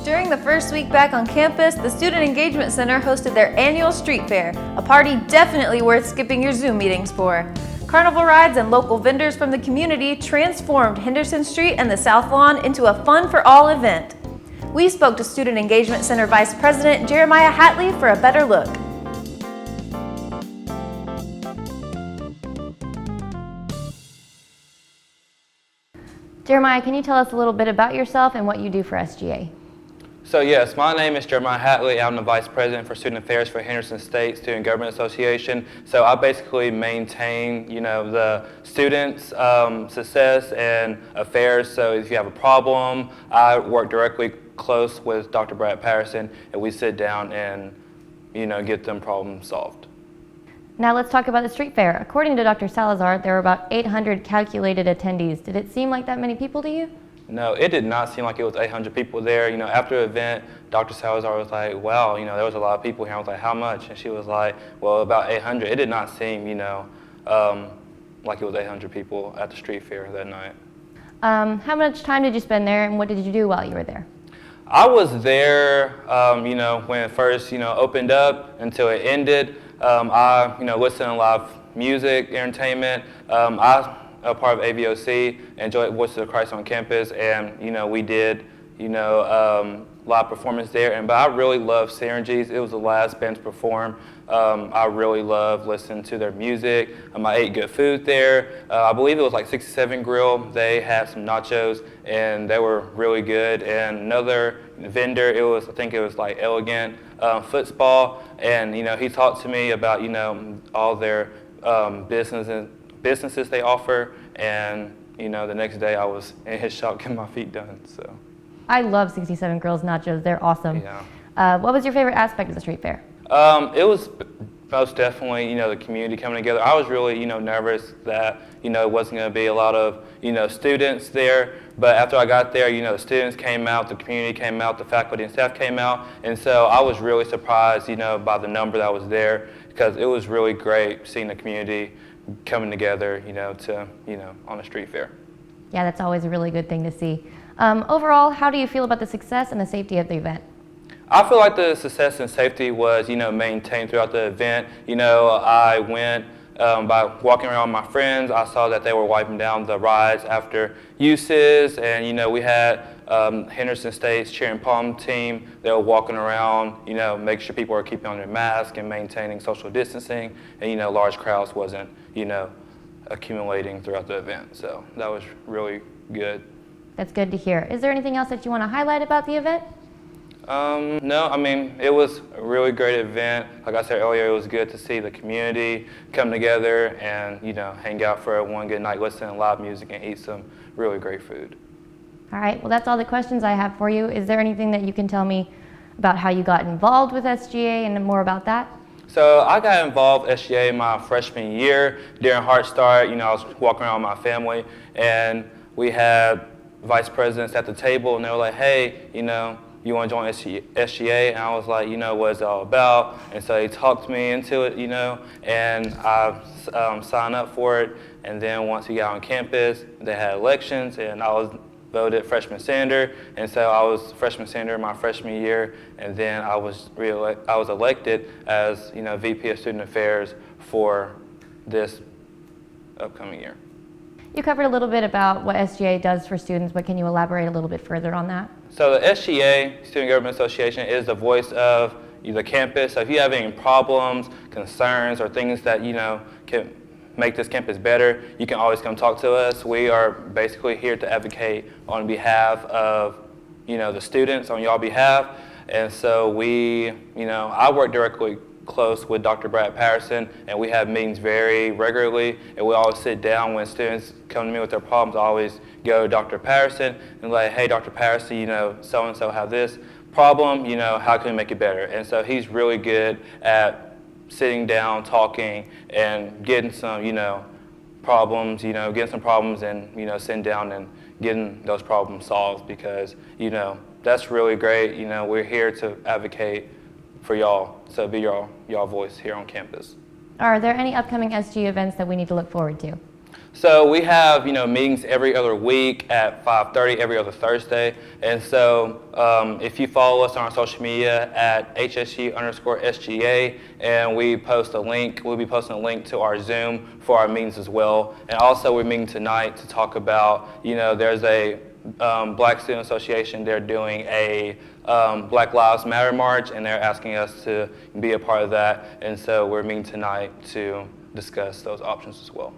During the first week back on campus, the Student Engagement Center hosted their annual street fair, a party definitely worth skipping your Zoom meetings for. Carnival rides and local vendors from the community transformed Henderson Street and the South Lawn into a fun-for-all event. We spoke to Student Engagement Center Vice President Jeremiah Hatley for a better look. Jeremiah, can you tell us a little bit about yourself and what you do for SGA? So yes, my name is Jeremiah Hatley. I'm the Vice President for Student Affairs for Henderson State Student Government Association. So I basically maintain, the students' success and affairs. So if you have a problem, I work directly close with Dr. Brad Patterson, and we sit down and, get them problems solved. Now let's talk about the street fair. According to Dr. Salazar, there were about 800 calculated attendees. Did it seem like that many people to you? No, it did not seem like it was 800 people there. After the event, Dr. Salazar was like, wow, there was a lot of people here. I was like, how much? And she was like, well, about 800. It did not seem, like it was 800 people at the street fair that night. How much time did you spend there, and what did you do while you were there? I was there, when it first, opened up until it ended. I, listened to live music, entertainment. I a part of AVOC, enjoyed Voices of Christ on campus, and we did live performance there. But I really loved Synergies. It was the last band to perform. I really loved listening to their music. I ate good food there. I believe it was like 67 Grill. They had some nachos, and they were really good. And another vendor, I think it was like Elegant Football, and he talked to me about all their businesses they offer, and the next day I was in his shop getting my feet done. So I love 67 Grills nachos. They're awesome. Yeah. What was your favorite aspect of the street fair? It was most definitely the community coming together. I was really nervous that it wasn't going to be a lot of students there, but after I got there, the students came out, the community came out, the faculty and staff came out, and so I was really surprised by the number that was there, because it was really great seeing the community coming together, on a street fair. Yeah, that's always a really good thing to see. Overall, how do you feel about the success and the safety of the event? I feel like the success and safety was, maintained throughout the event. I went by walking around with my friends. I saw that they were wiping down the rides after uses, and we had Henderson State's cheer and palm team. They were walking around, make sure people are keeping on their mask and maintaining social distancing, and large crowds wasn't, accumulating throughout the event. So that was really good. That's good to hear. Is there anything else that you want to highlight about the event? No, it was a really great event. Like I said earlier, it was good to see the community come together and, hang out for one good night, listen to live music, and eat some really great food. All right, well, that's all the questions I have for you. Is there anything that you can tell me about how you got involved with SGA and more about that? So I got involved with SGA my freshman year. During Heart Start, I was walking around with my family, and we had vice presidents at the table, and they were like, hey, you want to join SGA? And I was like, what is it all about? And so they talked me into it, and I signed up for it. And then once we got on campus, they had elections, and I was voted freshman senator. And so I was freshman senator my freshman year, and then I was elected as VP of Student Affairs for this upcoming year. You covered a little bit about what SGA does for students, but can you elaborate a little bit further on that? So the SGA, Student Government Association, is the voice of the campus. So if you have any problems, concerns, or things that can make this campus better, you can always come talk to us. We are basically here to advocate on behalf of the students, on y'all behalf. And so I work directly close with Dr. Brad Patterson, and we have meetings very regularly, and we always sit down when students come to me with their problems. I always go to Dr. Patterson and like, hey, Dr. Patterson, so-and-so have this problem, how can we make it better? And so he's really good at sitting down, talking, and getting some, problems, and, sitting down and getting those problems solved, because, that's really great. We're here to advocate for y'all, so be y'all voice here on campus. Are there any upcoming SG events that we need to look forward to? So we have, meetings every other week at 5:30 every other Thursday. And so if you follow us on our social media at HSU_SGA, and we post a link, we'll be posting a link to our Zoom for our meetings as well. And also we're meeting tonight to talk about, there's a Black Student Association. They're doing a Black Lives Matter march, and they're asking us to be a part of that. And so we're meeting tonight to discuss those options as well.